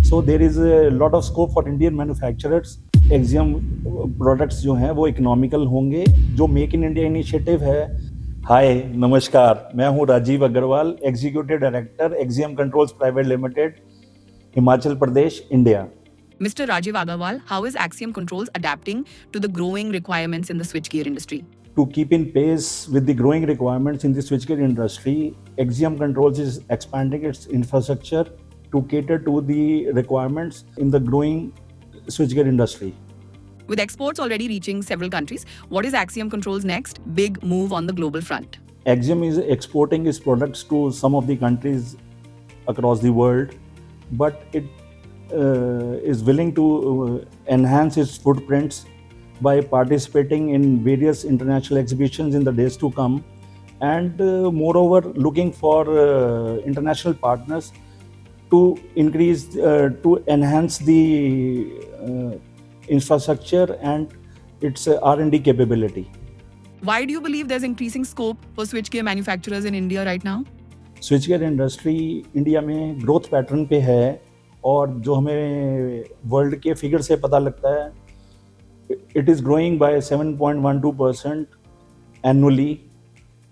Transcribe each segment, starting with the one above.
So there is a lot of scope for Indian manufacturers. Axiom products जो हैं वो economical होंगे. जो मेक इन इंडिया इनिशिएटिव है. हाय नमस्कार, मैं हूं Rajiv Agarwal, executive director Axiom controls private limited, Himachal Pradesh, India. Mr. Rajiv Agarwal, how is Axiom Controls adapting to the growing requirements in the switchgear industry? To keep in pace with the growing requirements in the switchgear industry, Axiom Controls is expanding its infrastructure to cater to the requirements in the growing switchgear industry. With exports already reaching several countries, what is Axiom Controls' next big move on the global front? Axiom is exporting its products to some of the countries across the world, but it is willing to enhance its footprints by participating in various international exhibitions in the days to come, and moreover looking for international partners to increase to enhance the infrastructure and its R&D capability. Why do you believe there's increasing scope for switchgear manufacturers in India right now? Switchgear industry India में growth pattern पे है, और जो हमें world के figure से पता लगता है, it is growing by 7.12% annually.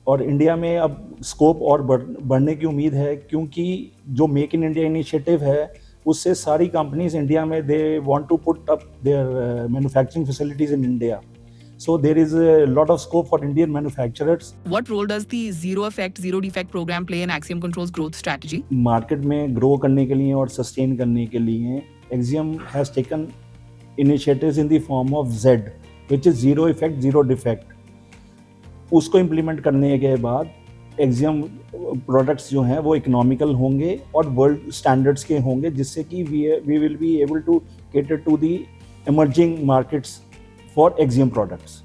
और इंडिया में अब स्कोप और बढ़ने की उम्मीद है, क्योंकि जो मेक इन इंडिया इनिशिएटिव है उससे सारी कंपनीज इंडिया में they want to put up their manufacturing facilities in India. So there is a lot of scope for Indian manufacturers. What role does the Zero Effect, Zero Defect program play in Axiom Controls' growth strategy? Market में grow करने के लिए और sustain करने के लिए Axiom has taken initiatives in the form of Z, which is Zero Effect, Zero Defect. उसको implement करने के बाद Axiom प्रोडक्ट्स जो हैं वो इकोनॉमिकल होंगे और वर्ल्ड स्टैंडर्ड्स के होंगे, जिससे कि we will be able to cater to the emerging markets for Axiom products.